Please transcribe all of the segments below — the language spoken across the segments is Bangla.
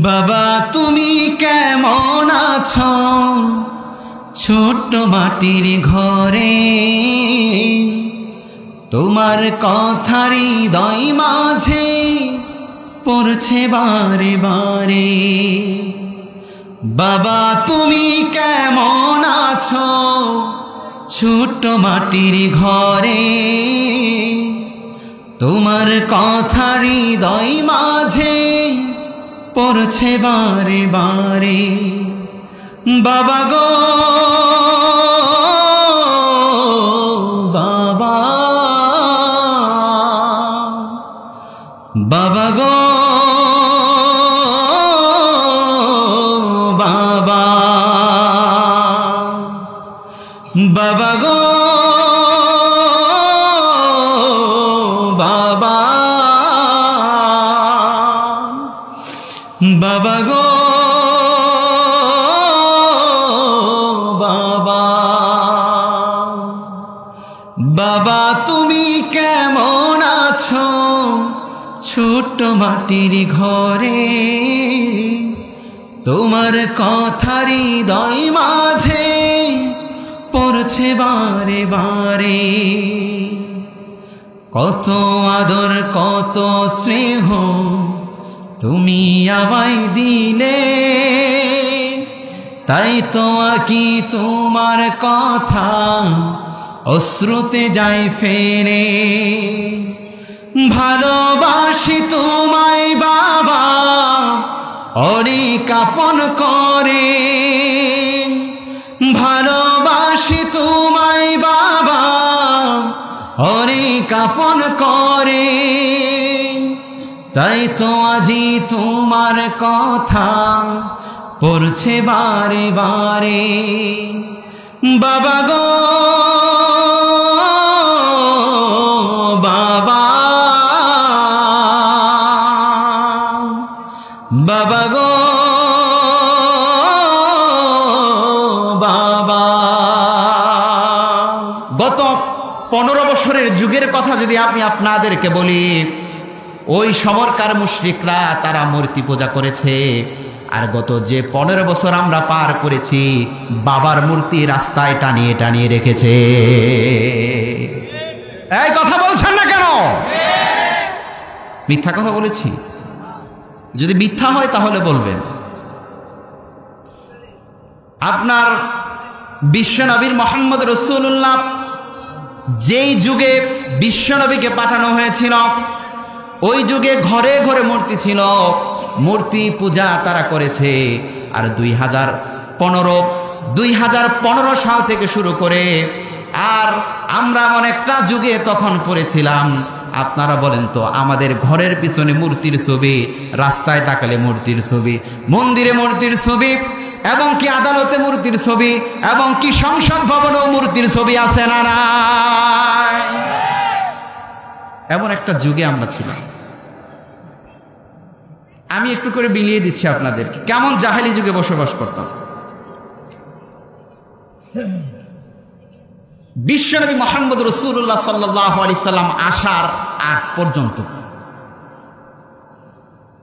বাবা তুমি কেমন আছো ছোট্ট মাটির ঘরে, তোমার কথারই হৃদয় মাঝে পড়ছে বারে বারে। বাবা তুমি কেমন আছো ছোট্ট মাটির ঘরে, তোমার কথারই হৃদয় মাঝে পড়ছে বারে বারে। বাবা গো বাবা, বাবা গো বাবা, বাবা গো বাবা, বাবা গো বাবা। বাবা তুমি কেমন আছো ছোট্ট মাটির ঘরে, তোমার কথারই হৃদয় মাঝে পড়ছে বারে বারে। কত আদর কত স্নেহ তুমি আমায় দিলে, তাই তো আকি তোমার কথা অশ্রুতে যায় ফেরে। ভালোবাসি তোমায় বাবা অনেক আপন করে, ভালোবাসি তোমায় বাবা অনেক আপন করে, তাই তো আজি তোমার কথা পড়ছে বারে বারে। বাবা গো বাবা, বাবা গো বাবা। গত 15 বছরের যুগের কথা যদি আমি আপনাদেরকে বলি, ওই সময়কার মুশরিকরা তারা মূর্তি পূজা করেছে, আর গত যে 15 বছর আমরা পার করেছি বাবার মূর্তি রাস্তায় টানিয়ে টানিয়ে রেখেছে। এই কথা বলছেন না কেন? মিথ্যা কথা বলেছি? যদি মিথ্যা হয় তাহলে বলবেন। আপনার বিশ্বনবীর মুহাম্মদ রাসূলুল্লাহ যেই যুগে বিশ্বনবীকে পাঠানো হয়েছিল, ওই যুগে ঘরে ঘরে মূর্তি ছিল, মূর্তি পূজা তারা করেছে। আর 2015 সাল থেকে শুরু করে আর আমরা এমন একটা যুগে তখন পড়েছিলাম, আপনারা বলেন তো, আমাদের ঘরের পিছনে মূর্তির ছবি, রাস্তায় তাকালে মূর্তির ছবি, মন্দিরে মূর্তির ছবি, এবং কি আদালতে মূর্তির ছবি, এবং কি সংসদ ভবনেও মূর্তির ছবি আছে না নাই? এমন একটা যুগে আমরা ছিলাম। আমি একটু করে বিলিয়ে দিচ্ছি আপনাদেরকে কেমন জাহেলি যুগে বসবাস করতাম। বিশ্বনবী মুহাম্মদ রাসূলুল্লাহ সাল্লাল্লাহু আলাইহি সাল্লাম আসার আগ পর্যন্ত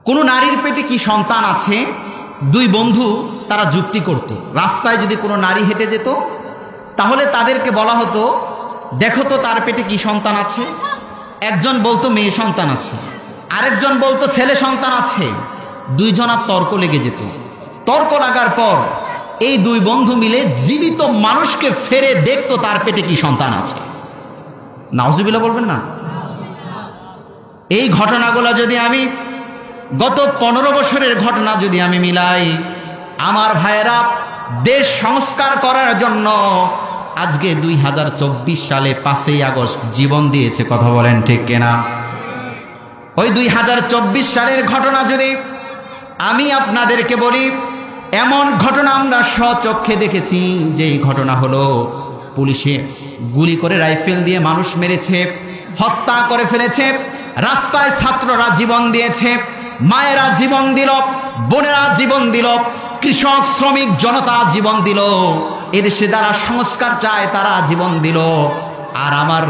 কোন নারীর পেটে কি সন্তান আছে, দুই বন্ধু তারা যুক্তি করত। রাস্তায় যদি কোনো নারী হেঁটে যেত তাহলে তাদেরকে বলা হতো, দেখো তো তার পেটে কি সন্তান আছে। একজন বলতো মেয়ে সন্তান আছে, আরেকজন বলতো ছেলে সন্তান আছে। দুইজনার তর্ক লেগে যেত। তর্ক লাগার পর এই দুই বন্ধু মিলে জীবিত মানুষকে ফেরে দেখতো তার পেটে কি সন্তান আছে। নাউজুবিল্লাহ বলবেন না? এই ঘটনাগুলো যদি আমি গত 15 বছরের ঘটনা যদি আমি মিলাই, আমার ভাইয়েরা, দেশ সংস্কার করার জন্য আজকে 2024 সালে 5ই আগস্ট জীবন দিয়েছে। কথা বলেন ঠিক কিনা? ওই 2024 সালের ঘটনা যদি আমি আপনাদেরকে বলি, এমন ঘটনা আমরা স্বচক্ষে দেখেছি। যেই ঘটনা হলো, পুলিশে গুলি করে রাইফেল দিয়ে মানুষ মেরেছে, হত্যা করে ফেলেছে। রাস্তায় ছাত্ররা জীবন দিয়েছে, মায়েরা জীবন দিল, বোনেরা জীবন দিল, কৃষক শ্রমিক জনতা জীবন দিল। এদেশে যারা সংস্কার চায় তারা জীবন দিল। আর আমার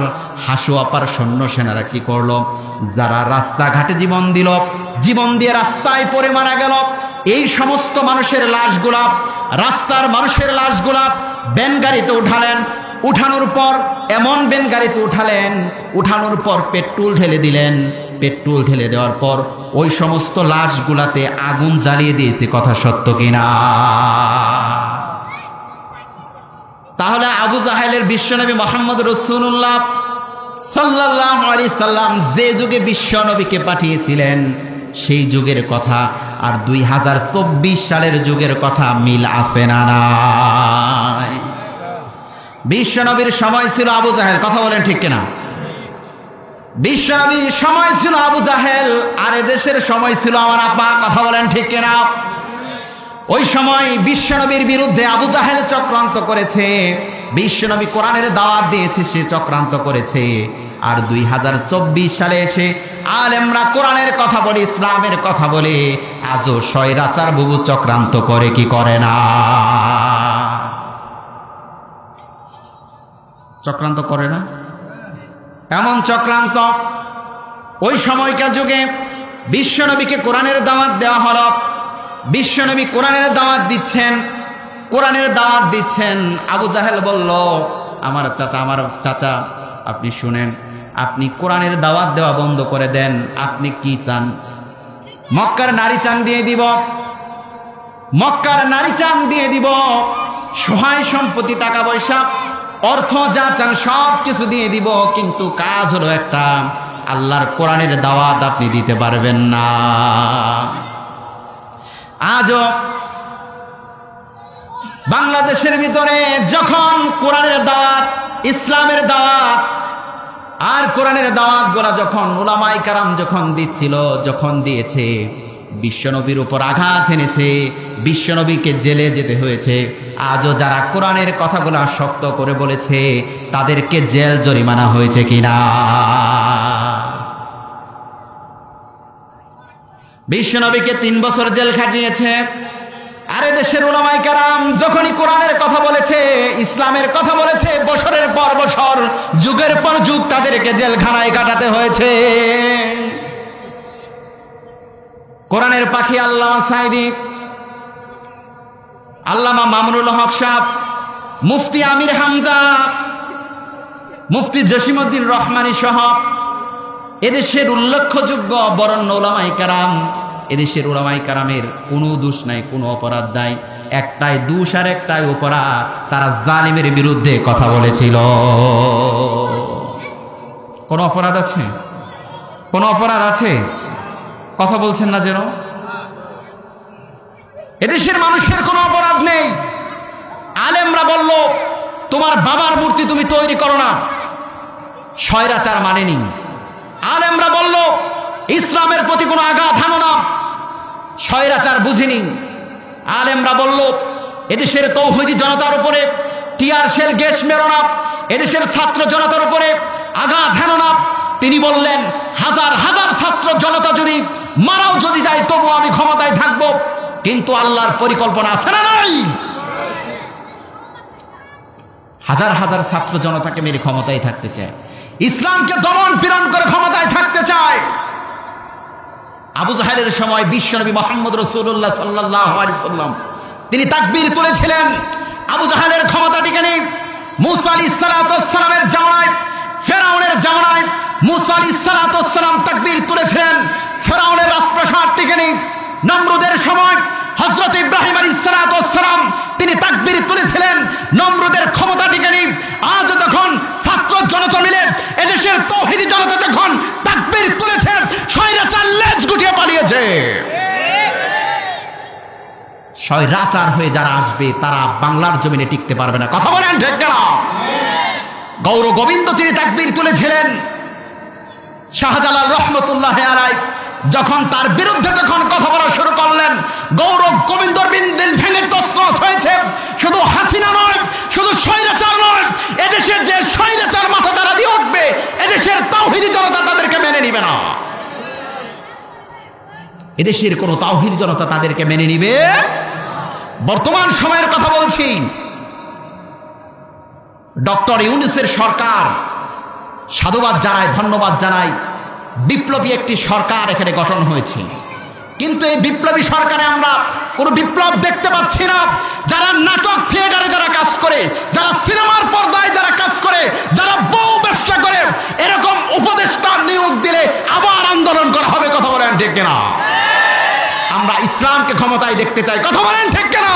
হাসু আপার সৈন্য সেনারা কি করলো? যারা রাস্তাঘাটে জীবন দিল, জীবন দিয়ে রাস্তায় পড়ে মারা গেল, এই সমস্ত মানুষের লাশগুলা, রাস্তার মানুষের লাশগুলা ভ্যান গাড়িতে উঠালেন। উঠানোর পর এমন ভ্যান গাড়িতে উঠানোর পর পেট্রোল ঢেলে দিলেন। পেট্রোল ঢেলে দেওয়ার পর ওই সমস্ত লাশগুলাতে আগুন জ্বালিয়ে দিয়েছে। কথা সত্য কিনা? তাহলে আবু জাহেলের বিশ্বনবী মুহাম্মদ রাসূলুল্লাহ সাল্লাল্লাহু আলাইহি সাল্লাম যে যুগে বিশ্বনবীকে পাঠিয়েছিলেন সেই যুগের কথা আর 2024 সালের যুগের কথা মিল আছে না নাই? বিশ্বনবীর সময় ছিল আবু জাহেল, কথা বলেন ঠিক কিনা? বিশ্বনবীর সময় ছিল আবু জাহেল, আর এদেশের সময় ছিল আমার আপা, কথা বলেন ঠিক কিনা? ওই সময় বিশ্বনবীর বিরুদ্ধে আবু জাহেল চক্রান্ত করেছে, বিশ্বনবী কোরআনের দাওয়াত দিয়েছে, সে চক্রান্ত করেছে। আর 2024 সালে এসে আলেমরা কোরআনের কথা বলে, ইসলামের কথা বলে, আজও স্বৈরাচার বুবু চক্রান্ত করে কি করে না? চক্রান্ত করে না? এমন চক্রান্ত ওই সময়কার যুগে বিশ্বনবীকে কোরআনের দাওয়াত দেওয়া হলো। বিশ্বনবী কোরআনের দাওয়াত দিচ্ছেন। আবু জাহেল বলল, আমার চাচা আপনি শুনেন, আপনি কোরআনের দাওয়াত দেওয়া বন্ধ করে দেন। আপনি কি চান? মক্কার নারী চান দিয়ে দিব, মক্কার নারী চান দিয়ে দিব, সহায় সম্পত্তি, টাকা পয়সা, অর্থ যা চান সব কিছু দিয়ে দিব, কিন্তু কাজ হলো একটা, আল্লাহর কোরআনের দাওয়াত আপনি দিতে পারবেন না। আজও বাংলাদেশের ভিতরে যখন কোরআনের দাওয়াত, ইসলামের দাওয়াত আর কোরআনের দাওয়াত গুলা যখন উলামায়ে কেরাম যখন দিয়েছে, বিশ্বনবীর উপর আঘাত এনেছে, বিশ্বনবীকে জেলে যেতে হয়েছে। আজও যারা কোরআনের কথাগুলা শক্ত করে বলেছে তাদেরকে জেল জরিমানা হয়েছে কিনা? বিশ্বনবীকে 3 বছর জেল খাটিয়েছে। আর দেশের উলামায়ে কেরাম যখনই কোরআনের কথা বলেছে, ইসলামের কথা বলেছে, বছরের পর বছর, যুগের পর যুগ তাদেরকে জেলখানায় কাটাতে হয়েছে। কোরআনের পাখি আল্লামা সাঈদী, আল্লামা মামুনুল হক সাহেব, মুফতি আমির হামজা, মুফতি জসিমউদ্দিন রহমানী সহ এদেশের উল্লেখযোগ্য বরেণ্য উলামায়ে কেরাম, এদেশের উলামায়ে কেরামের কোনো দোষ নাই, কোনো অপরাধ নাই, একটাই দোষ আর একটাই অপরাধ, তারা জালিমের বিরুদ্ধে কথা বলেছিল। কোনো অপরাধ আছে? কোনো অপরাধ আছে? কথা বলছেন না যেন? এদেশের মানুষের কোনো অপরাধ নেই। আলেমরা বলল, তোমার বাবার মূর্তি তুমি তৈরি করো না, স্বৈরাচার মানেনি। আলেমরা বলল, ইসলামের প্রতি কোনো আঘাত হানো না, স্বৈরাচার বুঝিনি। আলেমরা বলল, এদেশের তৌহিদি জনতার উপরে টিয়ার শেল গ্যাস মেরো না, এদেশের ছাত্র জনতার উপরে আঘাত হানো না। তিনি বললেন, হাজার হাজার ছাত্র জনতা যদি মারাও যদি যায় তবু আমি ক্ষমতায় থাকবো, কিন্তু আল্লাহর পরিকল্পনা আছে না নাই? হাজার হাজার ছাত্র জনতাকে মেরে ক্ষমতায় থাকতে চায়, ইসলামকে দমন পীড়ন করে ক্ষমতায় থাকতে চায়। আবু জাহেলের সময় বিশ্বনবী মুহাম্মদ রাসূলুল্লাহ সাল্লাল্লাহু আলাইহি সাল্লাম তিনি তাকবীর তুলেছিলেন। আবু জাহেলের ক্ষমতা টিকে নেই। মুসা আলাইহিস সালাতু ওয়াস সালামের জামানায়, ফেরাউনের জামানায় মুসা আলাইহিস সালাতু ওয়াস সালাম তাকবীর তুলেছিলেন, ফেরাউনের রাজপ্রাসাদ টিকে নেই। নমরুদের সময় হযরত ইব্রাহিম আলাইহিস সালাতু ওয়াস সালাম তিনি তাকবীর তুলেছিলেন, নমরুদের ক্ষমতা টিকে নেই। আজ যখন ছাত্র জনতা মিলে এদেশের তৌহিদি জনতা যখন তাকবীর তুলেছে, স্বৈরাচার লেজ গুটিয়ে পালিয়েছে। স্বৈরাচার হয়ে যারা আসবে তারা বাংলার জমিনে টিকতে পারবে না। কথা বলেন ঠিক না? গৌর গোবিন্দ তিনি তাকবীর তুলেছিলেন। শাহজালাল রহমতুল্লাহি আলাইহি যখন তার বিরুদ্ধে যখন কথা বলা শুরু করলেন, গৌর গোবিন্দর বিন্দিল ভেঙে তছনছ হয়েছে। শুধু হাসিনা নয়, শুধু স্বৈরাচার নয়, এদেশের যে স্বৈরাচার মাথা তারা দিয়ে উঠবে, এদেশের তাওহীদি জনতা তাদেরকে মেনে নিবে না। এদেশের কোন তাওহীদি জনতা তাদেরকে মেনে নিবে। বর্তমান সময়ের কথা বলছি, ডক্টর ইউনূসের সরকার, সাধুবাদ জানাই, ধন্যবাদ জানাই, বিপ্লবী একটি সরকার এখানে গঠন হয়েছে। কিন্তু এই বিপ্লবী সরকারে আমরা কোনো বিপ্লব দেখতে পাচ্ছি না। যারা নাটক থিয়েটারে যারা কাজ করে, যারা সিনেমার পর্দায় যারা কাজ করে, যারা বউ ব্যবসা করে, এরকম উপদেষ্টা নিয়োগ দিলে আবার আন্দোলন করা হবে। কথা বলেন ঠিক কিনা? আমরা ইসলামকে ক্ষমতায় দেখতে চাই। কথা বলেন ঠিক কিনা?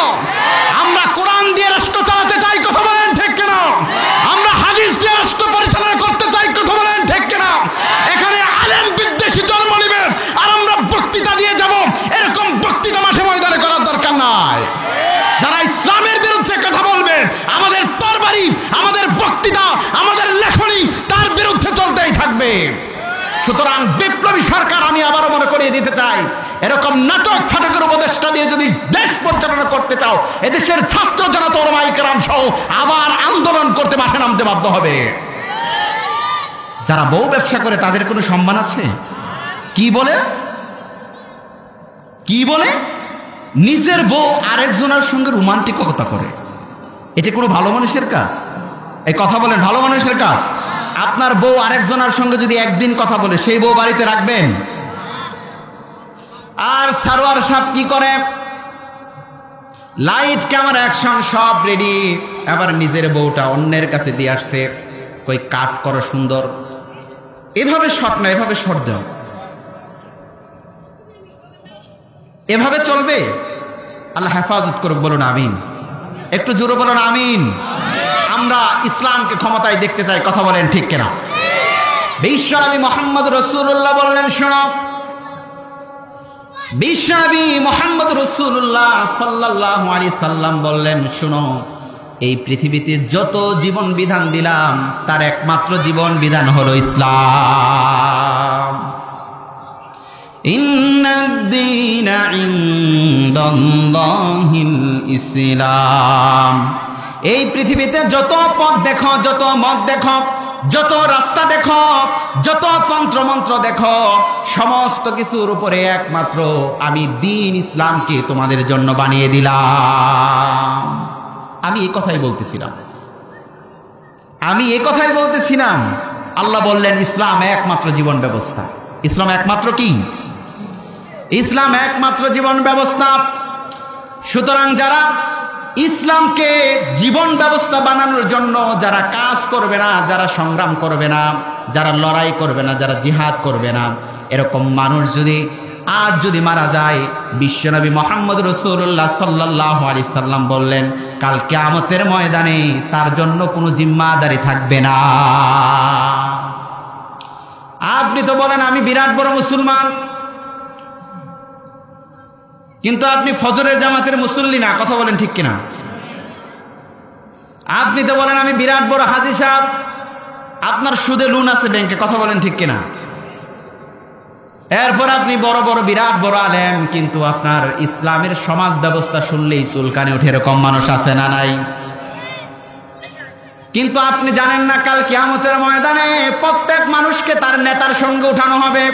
আমরা কোরআন দিয়ে রাষ্ট্র চালাতে চাই। কথা বলেন ঠিক কিনা? আমরা হাদিস দিয়ে রাষ্ট্র পরিচালনা করতে চাই। কথা বলেন ঠিক কিনা? এখানে আলেম বিদ্বেষী জন্ম নেবেন আর আমরা বক্তৃতা দিয়ে যাব, এরকম বক্তৃতা মাঠে ময়দানে করার দরকার নাই। যারা ইসলামের বিরুদ্ধে কথা বলবেন, আমাদের তরবারি, আমাদের বক্তৃতা, আমাদের লেখনী তার বিরুদ্ধে চলতেই থাকবে। সুতরাং বিপ্লবী সরকার, আমি আবারও মনে করিয়ে দিতে চাই, এরকম নাটক ফাটকের উপদেষ্টা দিয়ে যদি দেশ পরিচালনা করতে চাও, এদেশের ছাত্র জনতা ওলামায়ে কেরাম সহ আবার আন্দোলন করতে মাঠে নামতে বাধ্য হবে। যারা বউ ব্যবসা করে তাদের কোনো সম্মান আছে? কি বলে নিজের বউ আরেকজনের সঙ্গে রোমান্টিকতা করে, এটা কোনো ভালো মানুষের কাজ? এই কথা বলেন, ভালো মানুষের কাজ? আপনার বউ আরেকজনের সঙ্গে যদি একদিন কথা বলে, সেই বউ বাড়িতে রাখবেন? আর সারোয়ার সাহেব কি করে? লাইট ক্যামেরা অ্যাকশন সব রেডি, আবার নিজের বউটা অন্যের কাছে দিয়ে আসছে, কই কাট করো সুন্দর, এভাবে শট না, এভাবে শট দাও, এভাবে চলবে? আল্লাহ হেফাজত করুক, বলুন আমিন। একটু জোরে বলুন আমিন। আমরা ইসলামকে ক্ষমতায় দেখতে চাই। কথা বলেন ঠিক কিনা? বিশ্বনবী মুহাম্মদ রাসূলুল্লাহ বললেন, শোনো, বিশ্বনবী মুহাম্মদ রাসূলুল্লাহ সাল্লাল্লাহু আলাইহি সাল্লাম বললেন, শোনো, এই পৃথিবীতে যত জীবন বিধান দিলাম তার একমাত্র জীবন বিধান হলো ইসলাম। ইন্নাদ-দীনা ইনদাল্লাহিল ইসলাম। এই পৃথিবীতে যত পথ দেখো, যত মত দেখো, যত রাস্তা দেখো, যত তন্ত্রমন্ত্র দেখো, সমস্ত কিছুর উপরে একমাত্র আমি দ্বীন ইসলামকে তোমাদের জন্য বানিয়ে দিলাম। আমি এই কথাই বলতেছিলাম। আল্লাহ বললেন ইসলাম একমাত্র জীবন ব্যবস্থা। ইসলাম একমাত্র কি? ইসলাম একমাত্র জীবন ব্যবস্থা। সুতরাং যারা ইসলামকে জীবন ব্যবস্থা বানানোর জন্য যারা কাজ করবে না, যারা সংগ্রাম করবে না, যারা লড়াই করবে না, যারা জিহাদ করবে না, এরকম মানুষ যদি মারা যায়, বিশ্বনবী মুহাম্মদ রাসূলুল্লাহ সাল্লাল্লাহু আলাইহি সাল্লাম বললেন, কাল কিয়ামতের ময়দানে তার জন্য কোনো জিম্মাদারি থাকবে না। আপনি তো বলেন আমি বিরাট বড় মুসলমান, কিন্তু আপনি ফজরের জামাতের মুসল্লি না। কথা বলেন ঠিক কিনা? আপনি তো বলেন আমি বিরাট বড় হাজী সাহেব, আপনার সুদে লোন আছে ব্যাংকে। কথা বলেন ঠিক কিনা? এরপর আপনি বড় বড় বিরাট বড় আলেম, কিন্তু আপনার ইসলামের সমাজ ব্যবস্থা শুনলেই চুলকানে ওঠে, এরকম মানুষ আছে না নাই? কিন্তু আপনি জানেন না, কাল কিয়ামতের ময়দানে প্রত্যেক মানুষকে তার নেতার সঙ্গে উঠানো হবে।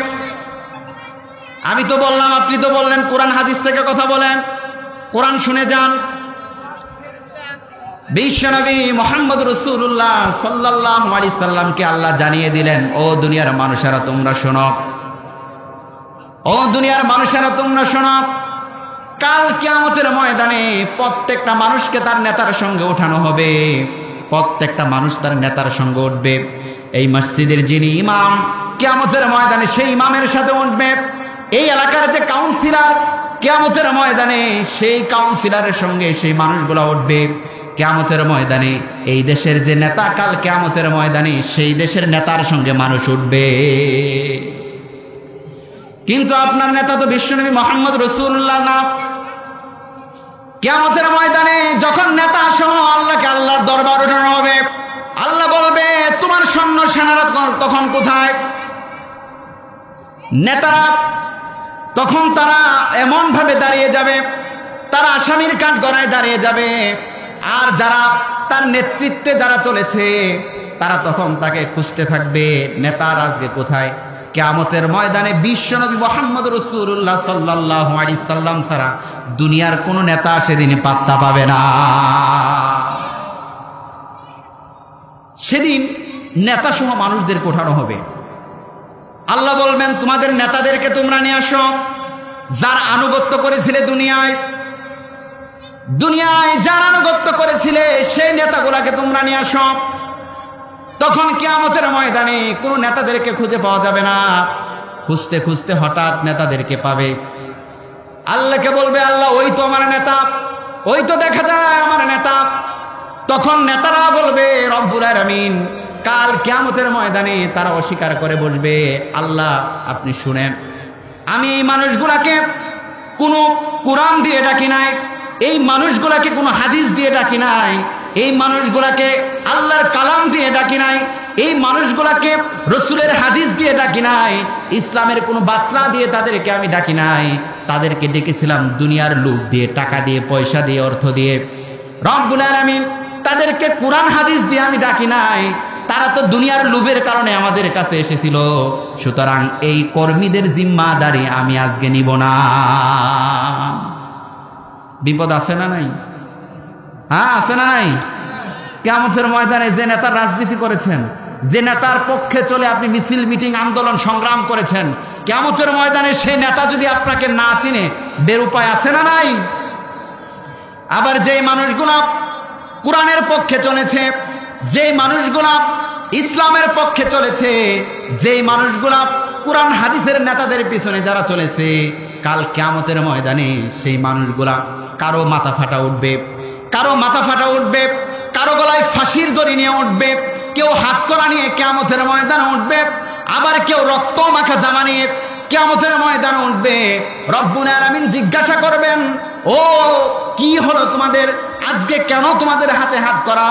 আমি তো বললাম, আপনি তো বললেন কোরআন হাদিস থেকে কথা বলেন, কোরআন শুনে যান। বিশ্বনবী মুহাম্মদ রাসূলুল্লাহ সাল্লাল্লাহু আলাইহি সাল্লামকে আল্লাহ জানিয়ে দিলেন, ও দুনিয়ার মানুষেরা তোমরা শোনো, ও দুনিয়ার মানুষেরা তোমরা শোনো, কাল কিয়ামতের ময়দানে প্রত্যেকটা মানুষকে তার নেতার সঙ্গে উঠানো হবে। প্রত্যেকটা মানুষ তার নেতার সঙ্গে উঠবে। এই মসজিদের যিনি ইমাম, কিয়ামতের ময়দানে সেই ইমামের সাথে উঠবে। এই এলাকার যে কাউন্সিলর, কিয়ামতের ময়দানে সেই কাউন্সিলরের সঙ্গে সেই মানুষগুলো উঠবে। কিয়ামতের ময়দানে এই দেশের যে নেতা, কাল কিয়ামতের ময়দানে সেই দেশের নেতার সঙ্গে মানুষ উঠবে। কিন্তু আপনার নেতা তো বিশ্বনবী মুহাম্মদ রাসূলুল্লাহ না। কিয়ামতের ময়দানে যখন নেতা সহ আল্লাহকে আল্লাহর দরবার উঠানো হবে, আল্লাহ বলবে তোমার সৈন্য সেনারা তখন কোথায়? নেতারা তখন তারা এমন ভাবে দাঁড়িয়ে যাবে, তারা আসামির কাঠ গড়ায় দাঁড়িয়ে যাবে। আর যারা তার নেতৃত্বে যারা চলেছে, তারা তখন তাকে খুঁজতে থাকবে, নেতার আজকে কোথায়? কিয়ামতের ময়দানে বিশ্বনবী মুহাম্মদ রাসূলুল্লাহ সাল্লাল্লাহু আলাইহি সাল্লাম ছাড়া দুনিয়ার কোনো নেতা সেদিন পাত্তা পাবে না। সেদিন নেতা সহ মানুষদের ওঠানো হবে। আল্লাহ বলবেন তোমাদের নেতাদেরকে তোমরা নিয়ে আসো, যার আনুগত্য করেছিলে দুনিয়ায়, দুনিয়ায় যারা আনুগত্য করেছিলে সেই নেতাগুলাকে তোমরা নিয়ে আসো। তখন কিয়ামতের ময়দানে কোনো নেতাদেরকে খুঁজে পাওয়া যাবে না। খুঁজতে খুঁজতে হঠাৎ নেতাদেরকে পাবে। আল্লাহকে বলবে, আল্লাহ ওই তো আমার নেতা, ওই তো দেখা যায় আমার নেতা। তখন নেতারা বলবে, রব্বুল আলামিন, কাল কিয়ামতের ময়দানে তারা অস্বীকার করে বসবে, আল্লাহ আপনি শুনেন, আমি এই মানুষগুলাকে কোনো কোরআন দিয়ে ডাকি নাই, এই মানুষগুলাকে কোনো হাদিস দিয়ে ডাকি নাই, এই মানুষগুলাকে আল্লাহর কালাম দিয়ে ডাকি নাই, এই মানুষগুলাকে রসুলের হাদিস দিয়ে ডাকি নাই, ইসলামের কোনো বার্তা দিয়ে তাদেরকে আমি ডাকি নাই। তাদেরকে ডেকেছিলাম দুনিয়ার লোভ দিয়ে, টাকা দিয়ে, পয়সা দিয়ে, অর্থ দিয়ে। রব্বুল আলামিন, তাদেরকে কোরআন হাদিস দিয়ে আমি ডাকি নাই, তারা তো দুনিয়ার লোভের কারণে আমাদের কাছে এসেছিল। সুতরাং এই কর্মীদের জিম্মাদারি আমি আজকে নিব না। বিপদ আছে না নাই? হ্যাঁ, আছে না নাই? কিয়ামতের ময়দানে যে নেতার রাজনীতি করেছেন, যে নেতার পক্ষে চলে আপনি মিছিল, মিটিং, আন্দোলন, সংগ্রাম করেছেন, কিয়ামতের ময়দানে সেই নেতা যদি আপনাকে না চিনে, বের উপায় আছে না নাই? আবার যেই মানুষগুলা কোরআনের পক্ষে চলেছে, যেই মানুষগুলা ইসলামের পক্ষে চলেছে, যেই মানুষগুলা কোরআন হাদিসের নেতাদের পিছনে যারা চলেছে, কাল কিয়ামতের ময়দানে সেই মানুষগুলা কারো মাথা ফাটা উঠবে, কারো মাথা ফাটা উঠবে, কারো গলায় ফাঁসির দড়ি নিয়ে উঠবে, কেউ হাত করা নিয়ে কিয়ামতের ময়দানে উঠবে, আবার কেউ রক্ত মাখা জামা নিয়ে কিয়ামতের ময়দানে উঠবে। রব্বুল আলামিন জিজ্ঞাসা করবেন, ও কি হলো তোমাদের? আজকে কেন তোমাদের হাতে হাত করা?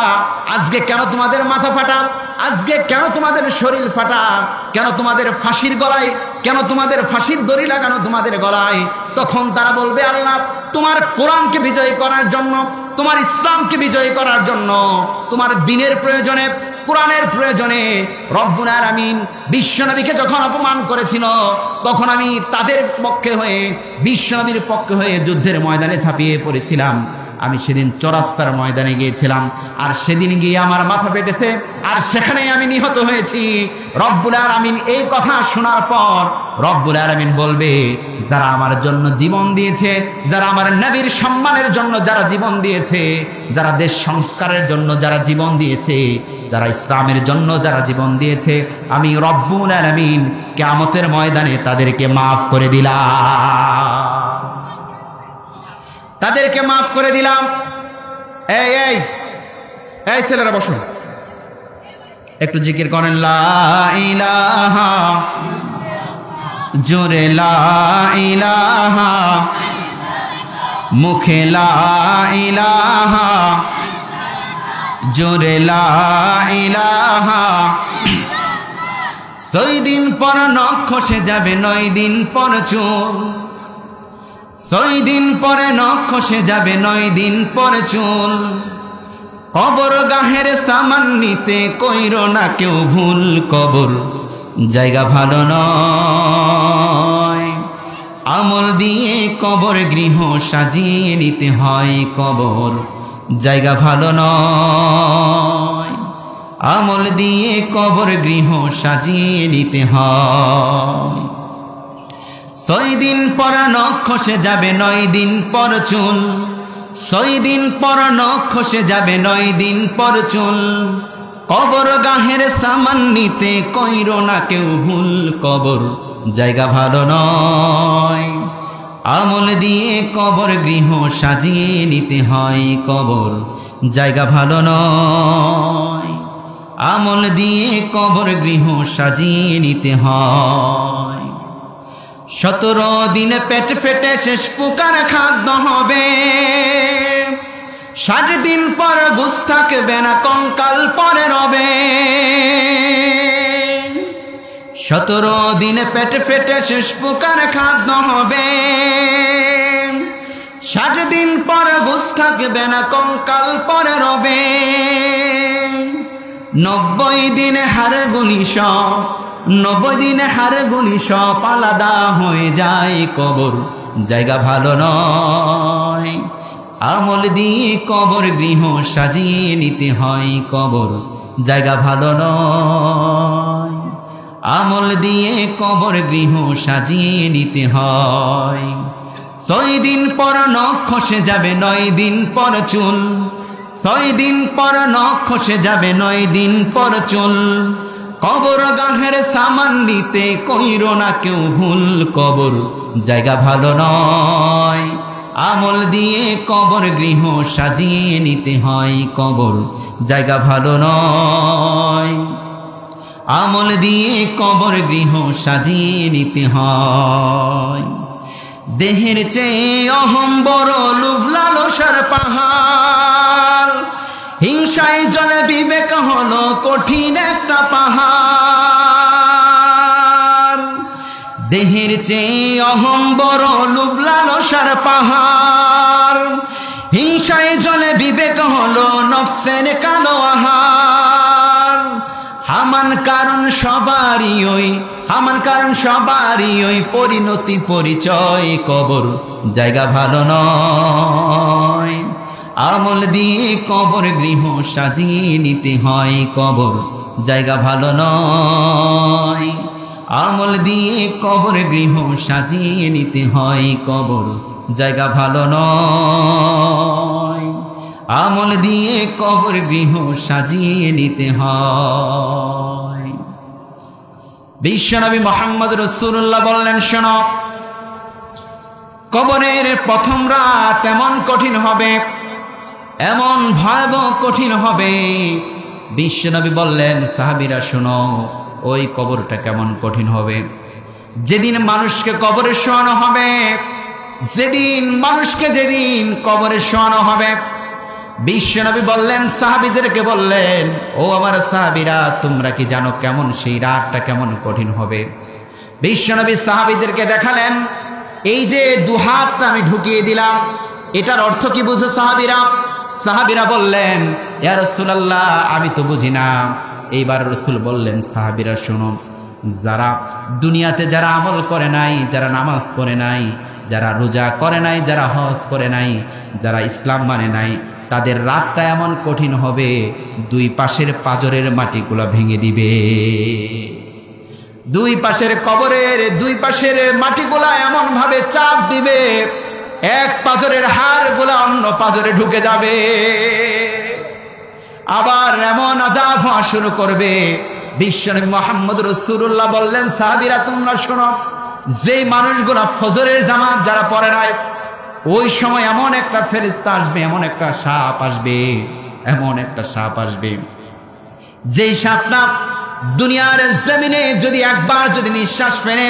আজকে কেন তোমাদের মাথা ফাটা? আজকে কেন তোমাদের শরীর ফাটা? কেন তোমাদের ফাঁসির গলায়, কেন তোমাদের ফাঁসির দড়ি লাগানো তোমাদের গলায়? তখন তারা বলবে, আল্লাহ তোমার কোরআনকে বিজয়ী করার জন্য, তোমার ইসলামকে বিজয়ী করার জন্য, তোমার দ্বীনের প্রয়োজনে, কোরআনের প্রয়োজনে রব্বুল আলামিন বিশ্বনবীকে যখন অপমান করেছিল, তখন আমি তাদের পক্ষে হয়ে, বিশ্বনবীর পক্ষে হয়ে যুদ্ধের ময়দানে ঝাঁপিয়ে পড়েছিলাম। আমি সেদিন চৌরাস্তার ময়দানে গিয়েছিলাম, আর সেদিন গিয়ে আমার মাথা ফেটেছে, আর সেখানেই আমি নিহত হয়েছি। রব্বুল আলামিন এই কথা শোনার পর রব্বুল আলামিন বলবে, যারা আমার জন্য জীবন দিয়েছে, যারা আমার নবীর সম্মানের জন্য যারা জীবন দিয়েছে, যারা দেশ সংস্কারের জন্য যারা জীবন দিয়েছে, যারা ইসলামের জন্য যারা জীবন দিয়েছে, আমি রব্বুল আলামিন কিয়ামতের ময়দানে তাদেরকে মাফ করে দিলাম, তাদেরকে মাফ করে দিলাম। এই এই এই ছেলেরা বসুন, একটু জিকির করেন, লা ইলাহা, জোরে লা ইলাহা, মুখে লা ইলাহা, জোরে লা ইলাহা। 6 দিন পর নখ খসে যাবে, 9 দিন পর চুল, 6 দিন পরে নখ খসে যাবে, 9 দিন পরে চুল। কবর গাহের সামান নিতে কইরো না কেউ ভুল, কবর জায়গা ভালো নয়, আমল দিয়ে কবর গৃহ সাজিয়ে নিতে হয়, কবর জায়গা ভালো নয়, আমল দিয়ে কবর গৃহ সাজিয়ে নিতে হয়। 6 দিন পর নখ খসে যাবে, 9 দিন পর চুল, 6 দিন পর নখ খসে যাবে, 9 দিন পর চুল। কবর গাহের সামান নিতে কইরো না কেউ ভুল, কবর জায়গা ভালো নয়, আমল দিয়ে কবর গৃহ সাজিয়ে নিতে হয়, কবর জায়গা ভালো নয়, আমল দিয়ে কবর গৃহ সাজিয়ে নিতে হয়। 17 দিন পেট ফেটে শেষ পোকার খাদ্য হবে, 60 দিন পর ঘুষ থাকবে না, কঙ্কাল পরে রবে। 17 দিন পেট ফেটে শেষ পোকার খাদ্য হবে, 60 দিন পর ঘুষ থাকবে না, কঙ্কাল পরে রবে। 90 দিনে হাড় গুলি সব, 90 দিনে হাড় গুলি সব আলাদা হয়ে যায়, কবর জায়গা ভালো নয়, আমল দিয়ে কবর গৃহ সাজিয়ে নিতে হয়, কবর জায়গা ভালো নয়, আমল দিয়ে কবর গৃহ সাজিয়ে নিতে হয়। 6 দিন পর নখ খসে যাবে 9 দিন পর চুল, 6 দিন পর নখ খসে যাবে 9 দিন পর চুল। কবর গাহের সামান নিতে কইরো না কেউ ভুল, কবর জায়গা ভালো নয়, আমল দিয়ে কবর গৃহ সাজিয়ে নিতে হয়, কবর জায়গা ভালো নয়, আমল দিয়ে কবর গৃহ সাজিয়ে নিতে হয়। দেহের চেয়ে অহম বড়, লোভ লালসার পাহাড়, হিংসায় জলে বিবেক হলো কঠিন একটা পাহাড়। দেহের চেয়ে অহম বড়, লোভ লালসার পাহাড়, হিংসায় জলে বিবেক হলো নফসের কালো আহার। হামান কারণ সবারই ওই, হামান কারণ সবারই ওই, পরিণতি পরিচয়, কবর জায়গা ভালো নয়, আমল দিয়ে কবর গৃহ সাজিয়ে নিতে হয়, কবর জায়গা ভালো নয়, আমল দিয়ে কবর গৃহ সাজিয়ে নিতে হয়, কবর জায়গা ভালো নয়, আমল দিয়ে কবর গৃহ সাজিয়ে নিতে হয়। বিশ্বনবী মুহাম্মদ রাসূলুল্লাহ বললেন, শোনো, কবরের প্রথম রাত এমন কঠিন হবে, এমন ভয়াবহ কঠিন হবে। বিশ্বনবী বললেন, সাহাবীরা শোনো, ওই কবরটা কেমন কঠিন হবে। যেদিন মানুষকে কবরে শোয়ানো হবে, যেদিন মানুষকে যেদিন কবরে শোয়ানো হবে, বিশ্বনবী বললেন, সাহাবীদেরকে বললেন, ও আমার সাহাবীরা, তোমরা কি জানো কেমন সেই রাতটা কেমন কঠিন হবে? বিশ্বনবী সাহাবীদেরকে দেখালেন, এই যে দুহাতটা আমি ঢুকিয়ে দিলাম, এটার অর্থ কি বুঝো সাহাবীরা? সাহাবীরা বললেন, ইয়া রাসূলুল্লাহ, আমি তো বুঝি না। এইবার রাসূল বললেন, সাহাবীরা শোনো, যারা দুনিয়াতে যারা আমল করে নাই, যারা নামাজ পড়ে নাই, যারা রোজা করে নাই, যারা হজ করে নাই, যারা ইসলাম মানে নাই, তাদের রাতটা এমন কঠিন হবে, দুই পাশের পাজরের মাটিগুলা ভেঙে দিবে। দুই পাশের কবরের দুই পাশের মাটিগুলা এমন ভাবে চাপ দিবে, এক পাজরের হাড়গুলা অন্য পাজরে ঢুকে যাবে। আবার এমন আযাব হওয়া শুরু করবে। বিশ্বনবী মুহাম্মদ রাসূলুল্লাহ বললেন, সাহাবীরা তোমরা শোনো, যে মানুষগুলা ফজরের জামাত যারা পড়ে নাই, ওই সময় এমন একটা ফেরেশতা আসবে, এমন একটা সাপ আসবে, এমন একটা সাপ আসবে, যেই সাপটা দুনিয়ার জমিনে যদি একবার যদি নিঃশ্বাস ফেলে,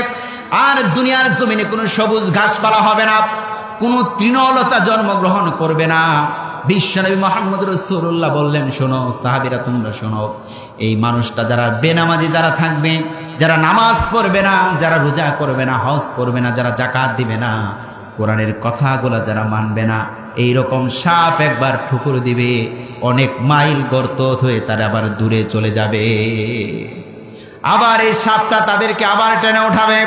আর দুনিয়ার জমিনে কোনো সবুজ ঘাসপালা হবে না, কোনো তৃণলতা জন্মগ্রহণ করবে না। বিশ্বনবী মুহাম্মদ রাসূলুল্লাহ বললেন, শোনো সাহাবীরা তোমরা শোনো, এই মানুষটা যারা বেনামাজি যারা থাকবে, যারা নামাজ পড়বে না, যারা রোজা করবে না, হজ করবে না, যারা যাকাত দিবে না, কোরআনের কথাগুলো যারা মানবে না, এই রকম সাপ একবার ঠুকুর দিবে, অনেক মাইল গর্ত হয়ে তারা আবার দূরে চলে যাবে। আবার এই সাপটা তাদেরকে আবার টেনে উঠাবে,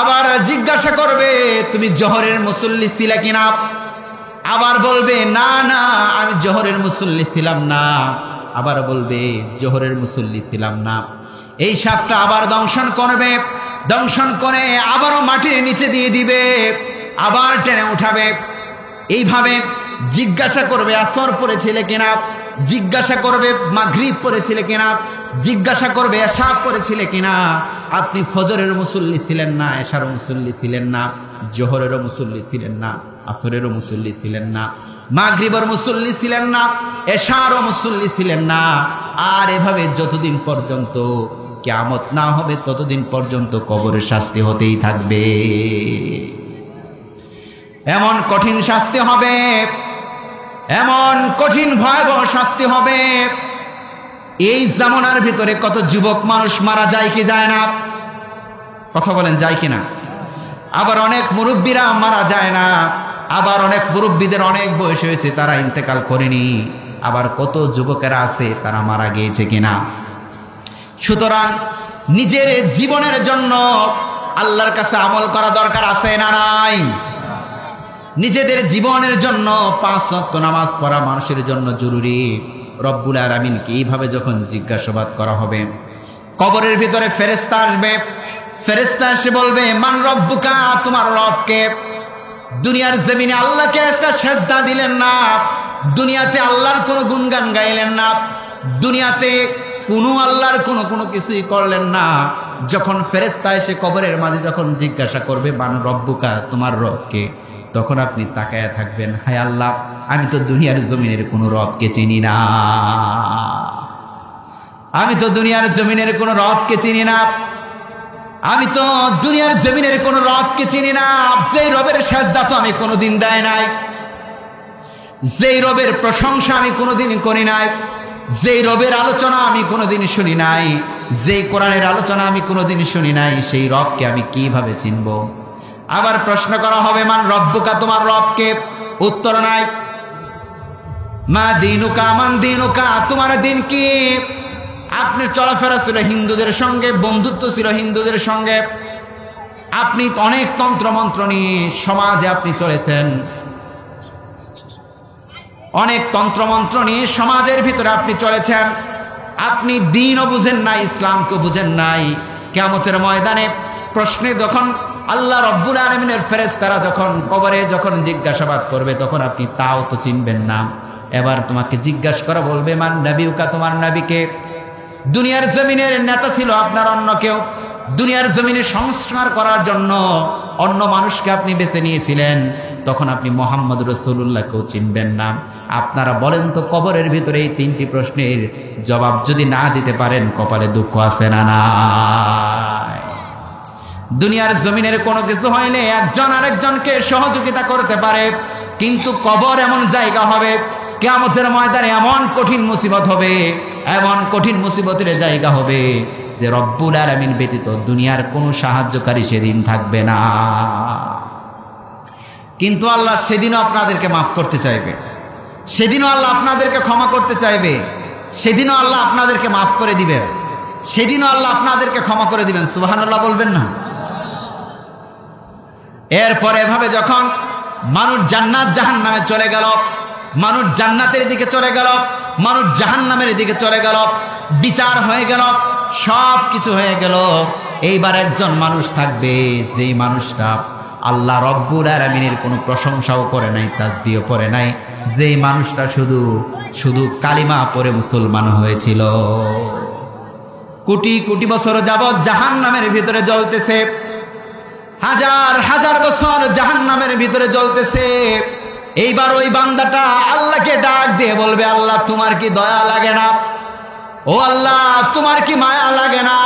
আবার জিজ্ঞাসা করবে, তুমি জোহরের মুসল্লি ছিলে কিনা? আবার বলবে, না না, আমি জোহরের মুসল্লি ছিলাম না। আবার বলবে, জোহরের মুসল্লি ছিলাম না। এই সাপটা আবার দংশন করবে, দংশন করে আবারও মাটির নিচে দিয়ে দিবে, আবার টেনে উঠাবে। এইভাবে জিজ্ঞাসা করবে, আসর পড়েছিলে কিনা, জিজ্ঞাসা করবে মাগরিব পড়েছিলে কিনা, জিজ্ঞাসা করবে এশা পড়েছিলে কিনা। আপনি ফজরের মুসল্লি ছিলেন না, এশারও মুসল্লি ছিলেন না, জোহরেরও মুসল্লি ছিলেন না, আসরেরও মুসল্লি ছিলেন না, মাগরিবের মুসল্লি ছিলেন না, এশারও মুসল্লি ছিলেন না। আর এভাবে যতদিন পর্যন্ত কিয়ামত না হবে ততদিন পর্যন্ত কবরের শাস্তি হতেই থাকবে। এমন কঠিন শাস্তি হবে, এমন কঠিন ভয়াবহ শাস্তি হবে। এই জামানার ভিতরে কত যুবক মানুষ মারা যায় কি যায় না? কথা বলেন, যায় কিনা? আবার অনেক মুরব্বীরা মারা যায় না, আবার অনেক মুরব্বীদের অনেক বয়স হয়েছে, তারা ইন্তেকাল করেনি, আবার কত যুবকেরা আছে তারা মারা গিয়েছে কিনা। সুতরাং নিজের জীবনের জন্য আল্লাহর কাছে আমল করা দরকার আছে না নাই? নিজেদের জীবনের জন্য 5 ওয়াক্ত নামাজ পড়া মানুষের জন্য জরুরি। রব্বুল আলামিনকে এইভাবে যখন জিজ্ঞাসাবাদ করা হবে, কবরের ভিতরে ফেরেশতা আসবে, ফেরেশতা এসে বলবে, মান রব্বুকা, তোমার রব কে? দুনিয়ার জমিনে আল্লাহকে একটা সেজদা দিলেন না, দুনিয়াতে আল্লাহর কোনো গুণগান গাইলেন না, দুনিয়াতে কোনো আল্লাহর কোনো কিছুই করলেন না। যখন ফেরেশতা এসে কবরের মাঝে যখন জিজ্ঞাসা করবে মান রব্বুকা, তোমার রবকে, তখন আপনি তাকায়া থাকবেন, হায় আল্লাহ, আমি তো দুনিয়ার জমিনের কোনো রবকে চিনি না, আমি তো দুনিয়ার জমিনের কোনো রবকে চিনি না, আমি তো দুনিয়ার জমিনের কোনো রবকে চিনি না। যেই রবের সাজদা তো আমি কোনোদিন দেয় নাই, যেই রবের প্রশংসা আমি কোনোদিন করি নাই, যেই রবের আলোচনা আমি কোনোদিন শুনি নাই, যেই কোরআনের আলোচনা আমি কোনোদিন শুনি নাই, সেই রবকে আমি কিভাবে চিনব? আবার প্রশ্ন করা হবে মান রব্বুকা, তোমার রবকে? উত্তর নাই। মা দিনুকা, মান দিনুকা, তোমার দিন কি? আপনি চলাফেরা ছিল হিন্দুদের সঙ্গে, বন্ধুত্ব ছিল হিন্দুদের সঙ্গে, আপনি অনেক তন্ত্রমন্ত্র নিয়ে সমাজে আপনি চলেছেন, অনেক তন্ত্রমন্ত্র নিয়ে সমাজের ভিতরে আপনি চলেছেন, আপনি দিনও বুঝেন নাই, ইসলামকে বুঝেন নাই। কিয়ামতের ময়দানে প্রশ্নে যখন আল্লাহ রব্বুল আলামিনের ফেরেশতারা যখন কবরে যখন জিজ্ঞাসাবাদ করবে, তখন আপনি তাও তো চিনবেন না। এবার তোমাকে জিজ্ঞাসা করা বলবে মান নবিউকা, তোমার নবীকে? দুনিয়ার জমিনের নেতা ছিল আপনার অন্য কেউ, দুনিয়ার জমিনে সংস্কার করার জন্য অন্য মানুষকে আপনি বেছে নিয়েছিলেন, তখন আপনি মোহাম্মদ রাসূলুল্লাহকেও চিনবেন না। আপনারা বলেন তো, কবরের ভিতরে এই তিনটি প্রশ্নের জবাব যদি না দিতে পারেন, কপালে দুঃখ আছে না নাই? দুনিয়ার জমিনের কোনো কিছু হইলে একজন আরেকজনকে সহযোগিতা করতে পারে, কিন্তু কবর এমন জায়গা হবে, কিয়ামতের ময়দানে এমন কঠিন মুসিবত হবে, এমন কঠিন মুসিবতের জায়গা হবে যে রব্বুল আলামিন ব্যতীত দুনিয়ার কোনো সাহায্যকারী সেদিন থাকবে না। কিন্তু আল্লাহ সেদিনও আপনাদেরকে মাফ করতে চাইবে, সেদিনও আল্লাহ আপনাদেরকে ক্ষমা করতে চাইবে, সেদিনও আল্লাহ আপনাদেরকে মাফ করে দিবে, সেদিনও আল্লাহ আপনাদেরকে ক্ষমা করে দিবেন। সুবহানাল্লাহ বলবেন না? এরপরে এভাবে যখন মানুষ জান্নাত জাহান্নামে চলে গেল, মানুষ জান্নাতের দিকে চলে গেল, মানুষ জাহান্নামের দিকে চলে গেল, বিচার হয়ে গেল, সব কিছু হয়ে গেল, এইবার একজন মানুষ থাকবে, যেই মানুষটা আল্লাহ রব্বুল আলামিনের কোনো প্রশংসাও করে নাই, তাসবিহও করে নাই, যেই মানুষটা শুধু শুধু কালিমা পড়ে মুসলমান হয়েছিল। কোটি কোটি বছর যাবৎ জাহান্নামের ভিতরে জ্বলতেছে, হাজার হাজার বছর জাহান্নামের ভিতরে জ্বলতেছে। এইবার ওই বান্দাটা আল্লাহকে ডাক দিয়ে বলবে, আল্লাহ তোমার কি দয়া লাগে না? ও আল্লাহ তোমার কি মায়া লাগে না?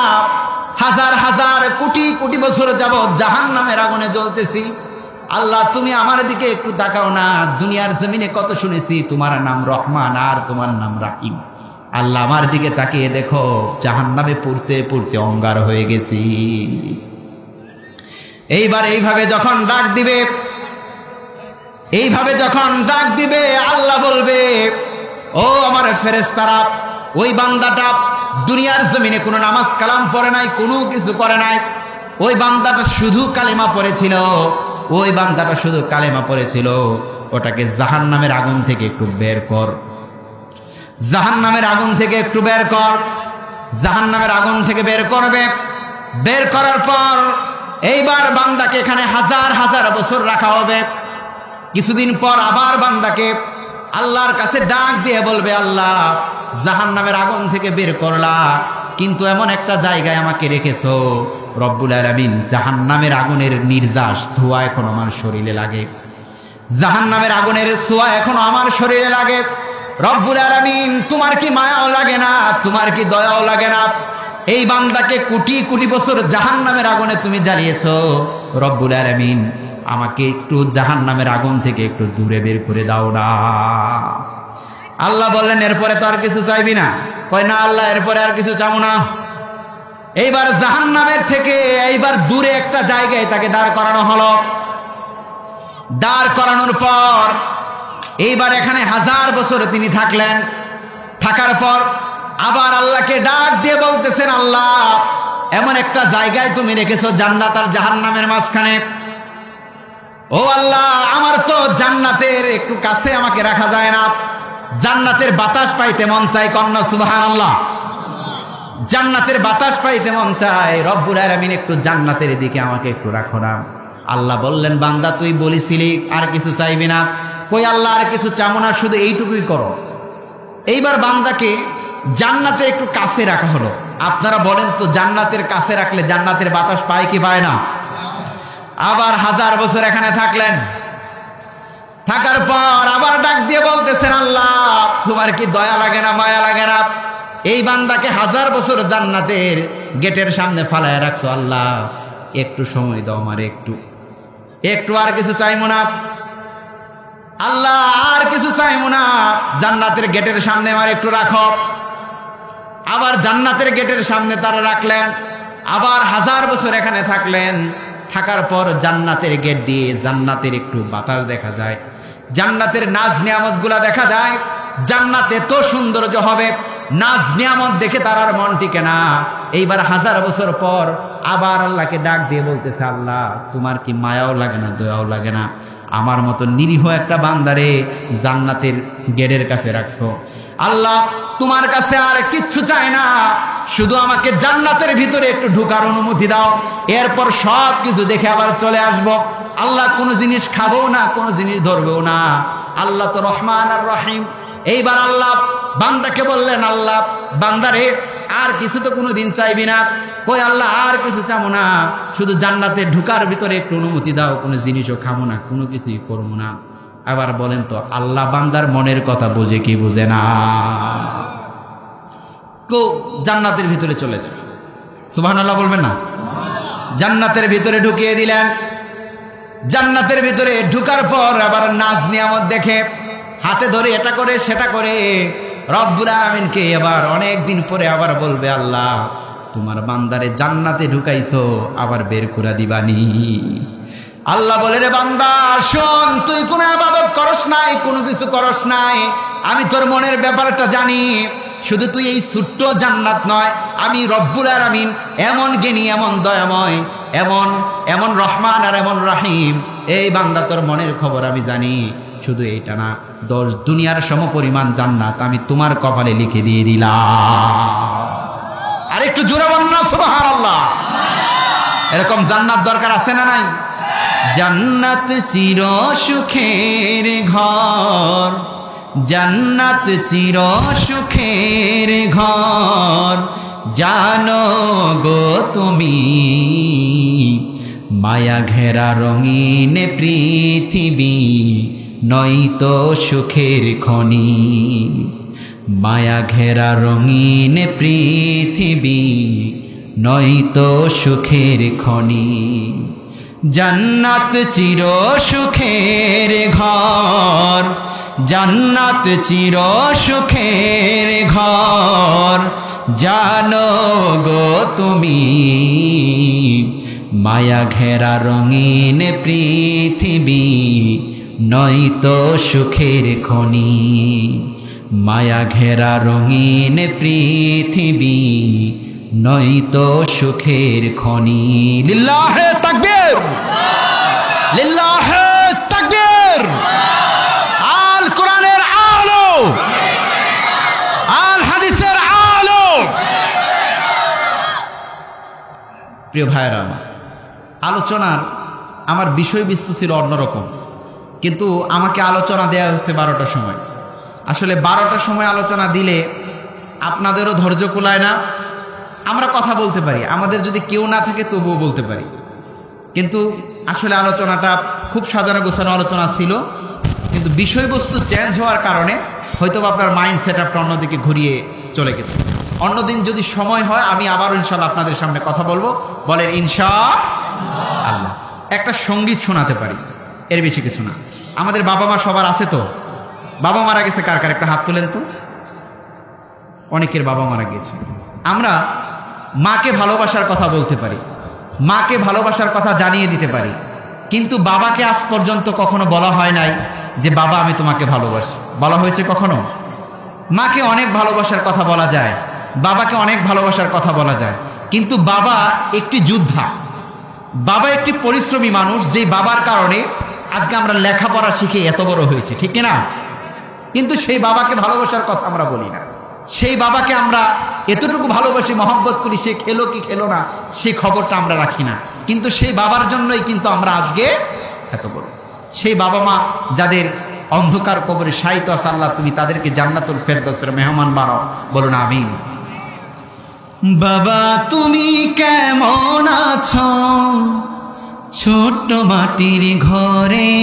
হাজার হাজার কোটি কোটি বছর যাবৎ জাহান্নামের আগুনে জ্বলতেছি, আল্লাহ তুমি আমার দিকে একটু তাকাও না। দুনিয়ার জমিনে কত শুনেছি তোমার নাম রহমান আর তোমার নাম রাহিম, আল্লাহ আমার দিকে তাকিয়ে দেখো, জাহান্নামে পড়তে পড়তে অঙ্গার হয়ে গেছি। এইবার এইভাবে যখন ডাক দিবে, এইভাবে যখন ডাক দিবে, আল্লাহ বলবে, ও আমার ফেরেশতারা, ওই বান্দাটা দুনিয়ার জমিনে কোনো নামাজ কালাম পড়ে নাই, কোনো কিছু করে নাই, ওই বান্দাটা শুধু কালেমা পড়েছিল, ওই বান্দাটা শুধু কালেমা পড়েছিল, ওটাকে জাহান্নামের আগুন থেকে একটু বের কর, জাহান্নামের আগুন থেকে একটু বের কর। জাহান্নামের আগুন থেকে বের করবে, বের করার পর এইবার বান্দাকে এখানে হাজার হাজার বছর রাখা হবে। কিছুদিন পর আবার বান্দাকে আল্লাহর কাছে ডাক দিয়ে বলবে, আল্লাহ জাহান্নামের আগুন থেকে বের করলা, কিন্তু এমন একটা জায়গায় আমাকে রেখেছো, রব্বুল আলামিন জাহান্নামের আগুনের নির্যাস ধোঁয়া এখন আমার শরীরে লাগে, জাহান্নামের আগুনের ছোঁয়া এখনো আমার শরীরে লাগে। রব্বুল আলামিন তোমার কি মায়াও লাগে না? তোমার কি দয়াও লাগে না? এই বান্দাকে কোটি কোটি বছর জাহান্নামের আগুনে তুমি জ্বালিয়েছো, রব্বুল আলামিন আমাকে একটু জাহান্নামের আগুন থেকে একটু দূরে বের করে দাও না। আল্লাহ বললেন, এরপরে তো আর কিছু চাইবি না? কয় না আল্লাহ, এরপরে আর কিছু চাবো না। এইবার জাহান্নামের থেকে এইবার দূরে একটা জায়গায় তাকে দাঁড় করানো হলো। দাঁড় করানোর পর এইবার এখানে হাজার বছর তিনি থাকলেন। থাকার পর আবার আল্লাহকে ডাক দিয়ে বলতেছেন, আল্লাহ এমন একটা জায়গায় তুমি রেখেছো জান্নাত আর জাহান্নামের মাঝখানে, ও আল্লাহ আমার তো জান্নাতের একটু কাছে আমাকে রাখা যায় না, জান্নাতের বাতাস পাইতে মন চাই, কন্যা সুবহানাল্লাহ। জান্নাতের বাতাস পাইতে মন চায়, রব্বুল আলামিন একটু জান্নাতের দিকে আমাকে একটু রাখো না। আল্লাহ বললেন, বান্দা তুই বলেছিলি আর কিছু চাইবি না। কই আল্লাহ আর কিছু চাবো না, শুধু এইটুকুই করো। এইবার বান্দাকে জান্নাতে একটু কাছে রাখা হলো। আপনারা বলেন তো, জান্নাতের কাছে রাখলে জান্নাতের বাতাস পায় কি পায় না? আবার 1000 বছর এখানে থাকলেন, থাকার পর আবার ডাক দিয়ে বলতেছেন, আল্লাহ তোমার কি দয়া লাগে না, মায়া লাগে না? এই বান্দাকে 1000 বছর জান্নাতের গেটের সামনে ফালায় রাখছো, আল্লাহ একটু সময় দাও আমার, একটু আর কিছু চাইবো না আল্লাহ, আর কিছু চাইবো না, জান্নাতের গেটের সামনে আমার একটু রাখো। আবার জান্নাতের গেটের সামনে তারা রাখলেন, আবার 1000 বছর এখানে থাকলেন। থাকার পর জান্নাতের গেট দিয়ে জান্নাতের একটু বাতাস দেখা যায়, জান্নাতের নাজ নিয়ামত গুলা দেখা যায়। জান্নাতে এত সৌন্দর্য হবে, নাজ নিয়ামত দেখে তার আর মন টিকে না। এইবার 1000 বছর পর আবার আল্লাহকে ডাক দিয়ে বলতেছে, আল্লাহ তোমার কি মায়াও লাগে না, দয়াও লাগে না? আমার মতো নিরীহ একটা বান্দারে জান্নাতের গেটের কাছে রাখছো। আল্লাহ তোমার কাছে আর কিচ্ছু চাই না, শুধু আমাকে জান্নাতের ভিতরে একটু ঢোকার অনুমতি দাও, এরপর সব কিছু দেখে আবার চলে আসবো। আল্লাহ কোনো জিনিস খাবো না, কোনো জিনিস ধরবেও না। আল্লাহ তো রহমান আর রহিম। এইবার আল্লাহ বান্দাকে বললেন, আল্লাহ বান্দারে আর কিছু তো কোনোদিন চাইবি না? কই আল্লাহ আর কিছু চাবো না, শুধু জান্নাতে ঢুকার ভিতরে একটু অনুমতি দাও, কোনো জিনিসও খাবো না, কোনো কিছুই করবো না। আবার বলেন তো, আল্লাহ বান্দার মনের কথা বোঝে কি বোঝে না? জান্নাতের ভিতরে চলে যাবে, সুবহানাল্লাহ বলবেন না? জান্নাতের ভিতরে ঢুকিয়ে দিলেন। জান্নাতের ভিতরে ঢুকার পর আবার নাজ নিয়ামত দেখে হাতে ধরে এটা করে সেটা করে রব্বুল আলামিনকে এবার অনেক দিন পরে আবার বলবে, আল্লাহ তোমার বান্দারে জান্নাতে ঢুকাইছো, আবার বের করে দিবানি। আল্লাহ বলে, রে বান্দা শোন, তুই কোনো ইবাদত করস নাই, কোনো কিছু করস নাই, আমি তোর মনের ব্যাপারটা জানি। শুধু তুই এই ছোট্ট জান্নাত নয়, আমি রব্বুল আলামিন এমন জ্ঞানী, এমন দয়াময়, এমন এমন রহমান আর এমন রাহিম। এই বান্দা তোর মনের খবর আমি জানি। শুধু এইটা না, 10 দুনিয়ার সমপরিমাণ জান্নাত আমি তোমার কপালে লিখে দিয়ে দিলাম। আর একটু জোরে বলুন না সুবহানাল্লাহ। এরকম জান্নাত দরকার আছে না নাই? জান্নাত চির সুখের ঘর, জান্নাত চির সুখের ঘর, জানো গো তুমি মায়া ঘেরা রঙিন পৃথিবী, নয়তো সুখের খনি। মায়া ঘেরা রঙিন পৃথিবী, নয়তো সুখের খনি। জান্নাত চির সুখের ঘর, জান্নাত চির সুখের ঘর, জানো গো তুমি মায়া ঘেরা রঙিন পৃথিবী, নয়তো সুখের খনি। মায়া ঘেরা রঙিন পৃথিবী, নয়তো সুখের খনি। লিল্লাহে তাকবীর, লিল্লাহে তাকবীর। আল কোরআনের আলো, আল হাদিসের আলো। প্রিয় ভাইরা, আলোচনার আমার বিষয়বস্তু ছিল অন্যরকম, কিন্তু আমাকে আলোচনা দেওয়া হচ্ছে 12টার সময়। আসলে 12টার সময় আলোচনা দিলে আপনাদেরও ধৈর্য কুলায় না। আমরা কথা বলতে পারি, আমাদের যদি কেউ না থাকে তবুও বলতে পারি, কিন্তু আসলে আলোচনাটা খুব সাজানো গোছানো আলোচনা ছিল, কিন্তু বিষয়বস্তু চেঞ্জ হওয়ার কারণে হয়তো আপনার মাইন্ড সেট আপটা অন্যদিকে ঘুরিয়ে চলে গেছে। অন্যদিন যদি সময় হয় আমি আবারও ইনশাআল্লাহ আপনাদের সামনে কথা বলবো। বলেন ইনশাআল্লাহ। একটা সঙ্গীত শোনাতে পারি, এর বেশি কিছু না। আমাদের বাবা মা সবার আছে তো? বাবা মারা গেছে কার কার? একটা হাত তুলেন তো। অনেকের বাবা মারা গেছে। আমরা মাকে ভালোবাসার কথা বলতে পারি, মাকে ভালোবাসার কথা জানিয়ে দিতে পারি, কিন্তু বাবাকে আজ পর্যন্ত কখনো বলা হয় নাই যে বাবা আমি তোমাকে ভালোবাসি। বলা হয়েছে কখনো? মাকে অনেক ভালোবাসার কথা বলা যায়, বাবাকে অনেক ভালোবাসার কথা বলা যায়, কিন্তু বাবা একটি যোদ্ধা, বাবা একটি পরিশ্রমী মানুষ, যে বাবার কারণে আজকে আমরা লেখাপড়া শিখে এত বড় হয়েছে, ঠিক না? কিন্তু সেই বাবাকে ভালোবাসার কথা আমরা বলি না। সেই বাবাকে আমরা এতটুকু ভালোবাসি, মহব্বত করি, সে খেলো কি খেলো না সে খবরটা আমরা রাখি না। কিন্তু সেই বাবার জন্যই কিন্তু আমরা আজকে এত বড়। সেই বাবা মা যাদের অন্ধকার কবরে শায়িত আছে, আল্লাহ তুমি তাদেরকে জান্নাতুল ফেরদৌসের মেহমান বানাও, বলুন আমিন। বাবা তুমি কেমন আছো ছোট্ট মাটির ঘরে,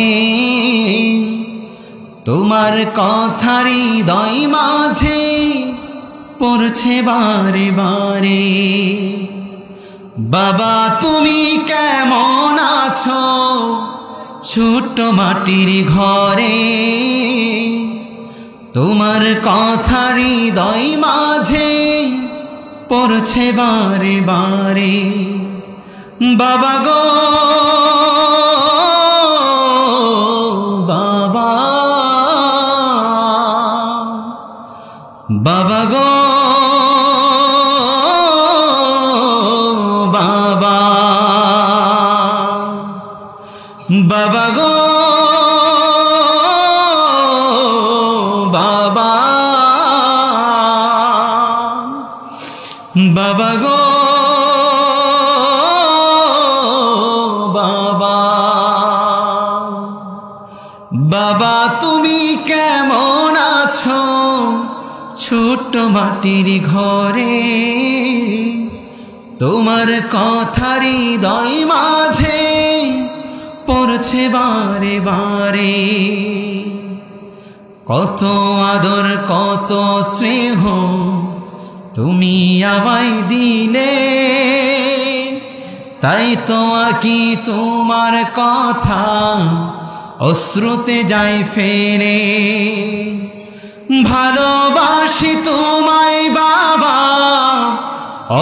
তোমার কথার হৃদয় মাঝে পড়ছে বারে বারে। বাবা তুমি কেমন আছো ছোট্ট মাটির ঘরে, তোমার কথার হৃদয় মাঝে পড়ছে বারে বারে। বাবা গো বাবা, বাবা গো বাবা, বাবা গো বাবা, বাবা গো বাবা। বাবা তুমি কেমন আছো ছোট্ট মাটির ঘরে, তোমার কথার হৃদয় মাঝে পড়ছে বারে বারে। কত আদর কত স্নেহ তুমি আমায় দিলে, তাই তো আকি তোমার কথা অশ্রুতে যায় ফেরে। ভালোবাসি তোমায় বাবা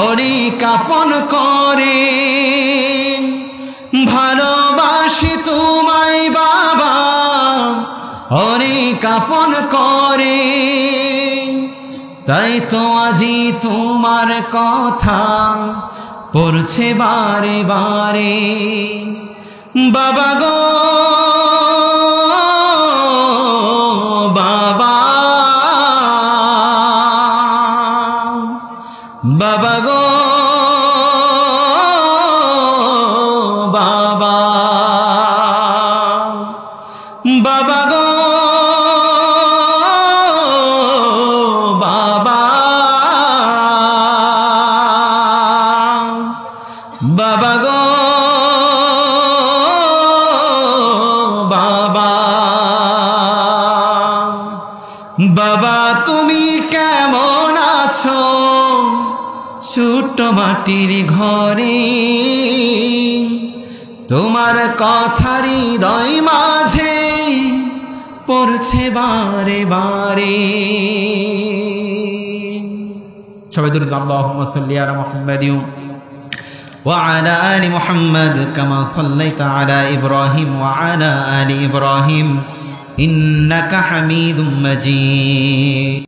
অনেক আপন করে, ভালোবাসি তোমায় বাবা অনেক আপন করে, তাই তো আজি তোমার কথা পড়ছে বারে বারে। বাবা গো বাবা, বাবা গো বাবা, বাবা গো বাবা, বাবা গো বাবা। বাবা তুমি কেমন আছো ছোট্ট মাটির ঘরে, তোমার কথার হৃদয় মাঝে পড়ছে বারে বারে। সবাই দরুদ আল্লাহুম্মা সাল্লি আলা মুহাম্মাদ ওয়া আলা আলি মুহাম্মাদ কামা সাল্লাইতা আলা ইব্রাহিম ওয়া আলা আলি ইব্রাহিম ইন্নাকা হামিদুম মাজিদ।